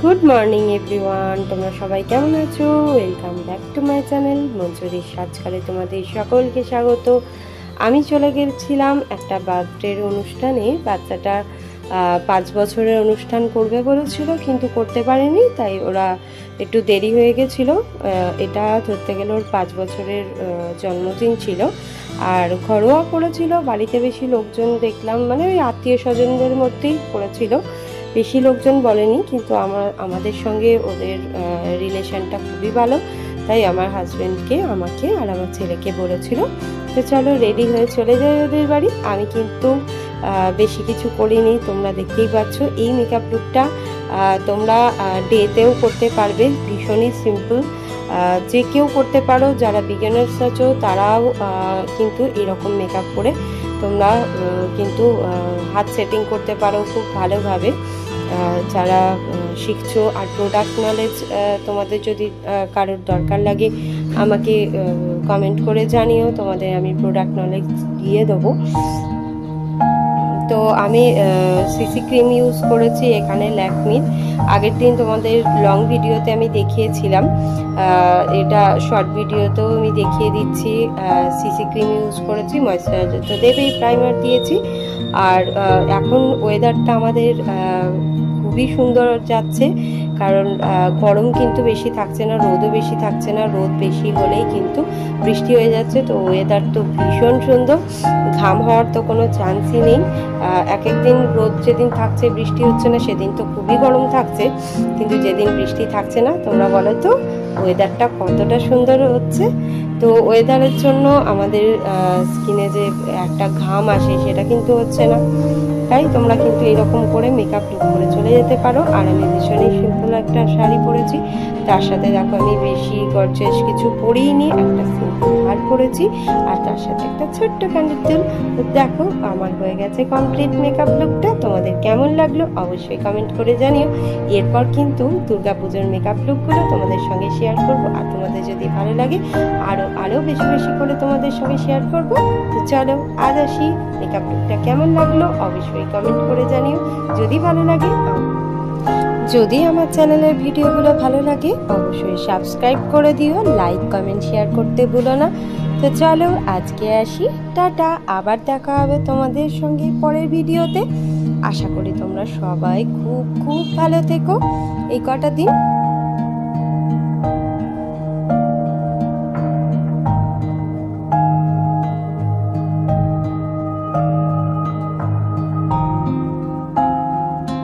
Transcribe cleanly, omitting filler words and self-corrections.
Good morning everyone, তোমরা সবাই কেমন আছো? Welcome back to my channel মঞ্জুরির সাজঘরে তোমাদের সকলকে স্বাগত। আমি চলে গেছিলাম একটা বার্থডের অনুষ্ঠানে। বাচ্চাটা 5 বছরের অনুষ্ঠান করবে বলেছিল, কিন্তু করতে পারেনি, তাই ওরা একটু দেরি হয়ে গেছিলো। এটা ধরতে গেলে ওর 5 বছরের জন্মদিন ছিল। আর ঘরোয়া করেছিল, বাড়িতে বেশি লোকজন দেখলাম, মানে ওই আত্মীয় স্বজনদের মধ্যেই করেছিল, বেশি লোকজন বলেনি। কিন্তু আমাদের সঙ্গে ওদের রিলেশনটা খুবই ভালো, তাই আমার হাজব্যান্ডকে, আমাকে আর আমার ছেলেকে বলেছিল তো চলো রেডি হয়ে চলে যাই ওদের বাড়ি। আমি কিন্তু বেশি কিছু করিনি, তোমরা দেখতেই পাচ্ছ। এই মেকআপ লুকটা তোমরা ডেতেও করতে পারবে, ভীষণই সিম্পল, যে কেউ করতে পারো। যারা বিগিনার্স আছো তারাও কিন্তু এরকম মেকআপ করে তোমরা কিন্তু হাত সেটিং করতে পারো খুব ভালোভাবে। যারা শিখছো আর প্রোডাক্ট নলেজ তোমাদের যদি কারোর দরকার লাগে আমাকে কমেন্ট করে জানিও, তোমাদের আমি প্রোডাক্ট নলেজ দিয়ে দেবো। তো আমি সিসি ক্রিম ইউজ করেছি এখানে ল্যাকমির। আগের দিন তোমাদের লং ভিডিওতে আমি দেখিয়েছিলাম, এটা শর্ট ভিডিওতেও আমি দেখিয়ে দিচ্ছি। সিসি ক্রিম ইউজ করেছি, ময়েশ্চারাইজার তো দেবেই, প্রাইমার দিয়েছি। আর এখন ওয়েদারটা আমাদের খুবই সুন্দর যাচ্ছে, কারণ গরম কিন্তু বেশি থাকছে না, রোদও বেশি থাকছে না। রোদ বেশি হলেই কিন্তু বৃষ্টি হয়ে যাচ্ছে, তো ওয়েদার তো ভীষণ সুন্দর, ঘাম হওয়ার তো কোনো চান্সই নেই। এক একদিন রোদ যেদিন থাকছে বৃষ্টি হচ্ছে না, সেদিন তো খুবই গরম থাকছে, কিন্তু যেদিন বৃষ্টি থাকছে না, তোমরা বলো তো ওয়েদারটা কতটা সুন্দর হচ্ছে। তো ওয়েদারের জন্য আমাদের স্কিনে যে একটা ঘাম আসে সেটা কিন্তু হচ্ছে না, তাই তোমরা কিন্তু এরকম করে মেকআপ লুক করে চলে যেতে পারো। আর আমি ভীষণই সিম্পল একটা শাড়ি পরেছি, তার সাথে দেখো আমি বেশি গর্জিয়াস কিছু পরিনি, একটা সিম্পল হার পরেছি, আর তার সাথে একটা ছোট্ট কানের দুল। তো দেখো আমার হয়ে গেছে কমপ্লিট মেকআপ লুকটা। তোমাদের কেমন লাগলো অবশ্যই কমেন্ট করে জানিও। এরপর কিন্তু দুর্গাপুজোর মেকআপ লুকগুলো তোমাদের সঙ্গে শেয়ার করবো, আর তোমাদের যদি ভালো লাগে আরও বেশি বেশি করে তোমাদের সঙ্গে শেয়ার করবো। তো চলো আজ আসি, মেকআপ লুকটা কেমন লাগলো অবশ্যই কমেন্ট করে জানিও। যদি আমার চ্যানেলের ভিডিওগুলো ভালো লাগে অবশ্যই সাবস্ক্রাইব করে দিও, লাইক কমেন্ট শেয়ার করতে ভুলো না। তো চলো আজকে আসি, টাটা। আবার দেখা হবে তোমাদের সঙ্গে পরের ভিডিওতে। আশা করি তোমরা সবাই খুব খুব ভালো থেকো এই কটা দিন।